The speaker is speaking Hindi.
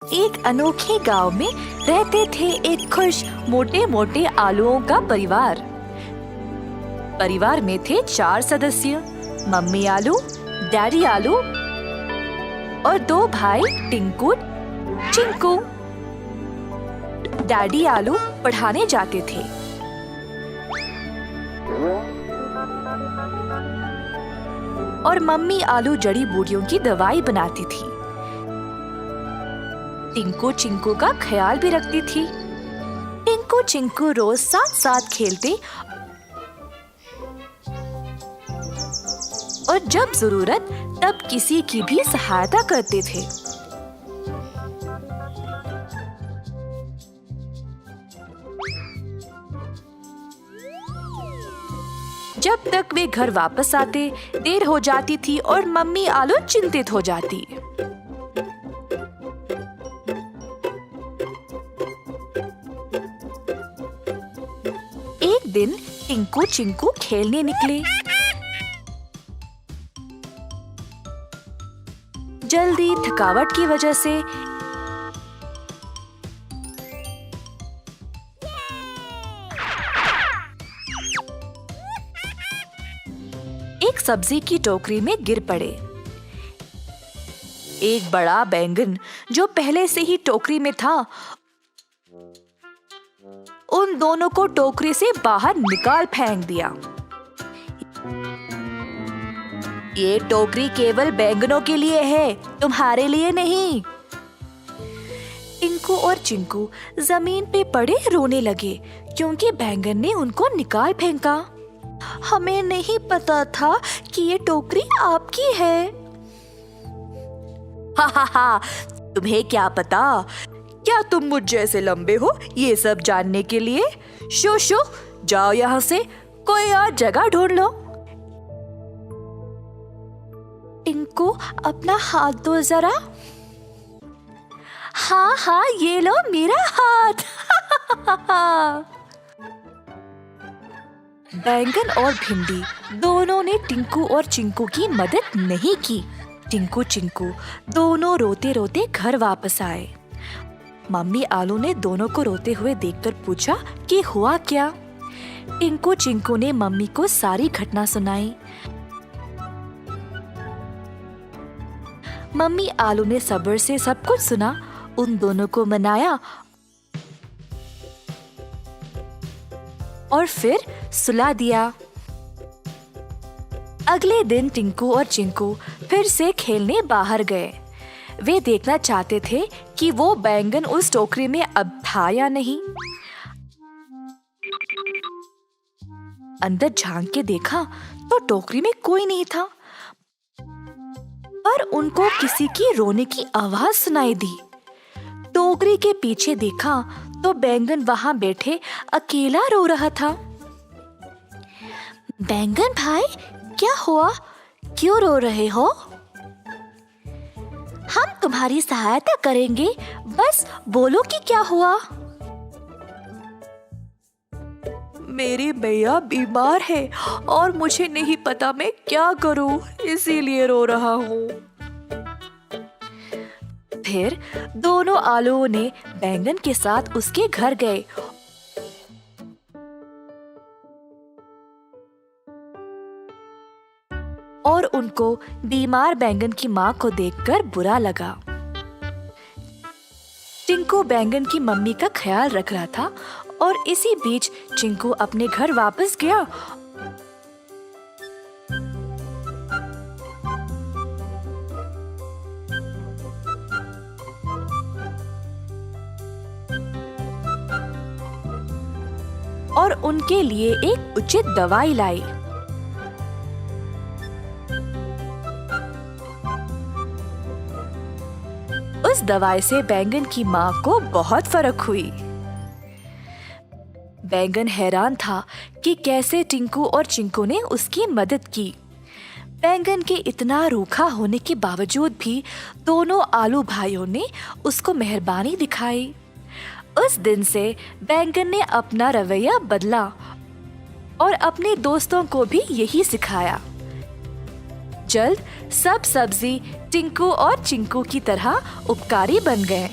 एक अनोखे गांव में रहते थे एक खुश मोटे मोटे आलुओं का परिवार। परिवार में थे 4 सदस्य, मम्मी आलू, डैडी आलू और 2 भाई टिंकू, चिंकू। डैडी आलू पढ़ाने जाते थे और मम्मी आलू जड़ी बूटियों की दवाई बनाती थी। टिंकू चिंकू का ख्याल भी रखती थी। टिंकू चिंकू रोज साथ साथ खेलते और जब जरूरत तब किसी की भी सहायता करते थे। जब तक वे घर वापस आते देर हो जाती थी और मम्मी आलू चिंतित हो जाती। एक दिन टिंकू चिंकू खेलने निकले। जल्दी थकावट की वजह से एक सब्जी की टोकरी में गिर पड़े। एक बड़ा बैंगन जो पहले से ही टोकरी में था, उन दोनों को टोकरी से बाहर निकाल फेंक दिया। ये टोकरी केवल बैंगनों के लिए है, तुम्हारे लिए नहीं। टिंकू और चिंकू जमीन पे पड़े रोने लगे क्योंकि बैंगन ने उनको निकाल फेंका। हमें नहीं पता था कि ये टोकरी आपकी है। हा हा हा, तुम्हें क्या पता? क्या तुम मुझ जैसे लंबे हो ये सब जानने के लिए? शो शो, जाओ यहाँ से, कोई और जगह ढूंढ लो। टिंकू अपना हाथ दो जरा। हाँ हाँ, ये लो मेरा हाथ। बैंगन और भिंडी दोनों ने टिंकू और चिंकू की मदद नहीं की। टिंकू चिंकू दोनों रोते रोते घर वापस आए। मम्मी आलू ने दोनों को रोते हुए देखकर पूछा कि हुआ क्या। टिंकू चिंकू ने मम्मी को सारी घटना सुनाई। मम्मी आलू ने सब्र से सब कुछ सुना, उन दोनों को मनाया और फिर सुला दिया। अगले दिन टिंकू और चिंकू फिर से खेलने बाहर गए। वे देखना चाहते थे कि वो बैंगन उस टोकरी में अब था या नहीं। अंदर झांक के देखा तो टोकरी में कोई नहीं था, पर उनको किसी की रोने की आवाज सुनाई दी। टोकरी के पीछे देखा तो बैंगन वहां बैठे अकेला रो रहा था। बैंगन भाई, क्या हुआ? क्यों रो रहे हो? हम तुम्हारी सहायता करेंगे, बस बोलो कि क्या हुआ। मेरी मैया बीमार है और मुझे नहीं पता मैं क्या करूं, इसीलिए रो रहा हूँ। फिर दोनों आलुओं ने बैंगन के साथ उसके घर गए और उनको बीमार बैंगन की माँ को देखकर बुरा लगा। टिंकू बैंगन की मम्मी का ख्याल रख रहा था और इसी बीच चिंकू अपने घर वापस गया। और उनके लिए एक उचित दवाई लाई। उस दवाई से बैंगन की माँ को बहुत फर्क हुई। बैंगन हैरान था कि कैसे टिंकू और चिंकू ने उसकी मदद की। बैंगन के इतना रूखा होने के बावजूद भी दोनों आलू भाइयों ने उसको मेहरबानी दिखाई। उस दिन से बैंगन ने अपना रवैया बदला और अपने दोस्तों को भी यही सिखाया। जल्द सब सब्जी टिंकू और चिंकू की तरह उपकारी बन गए।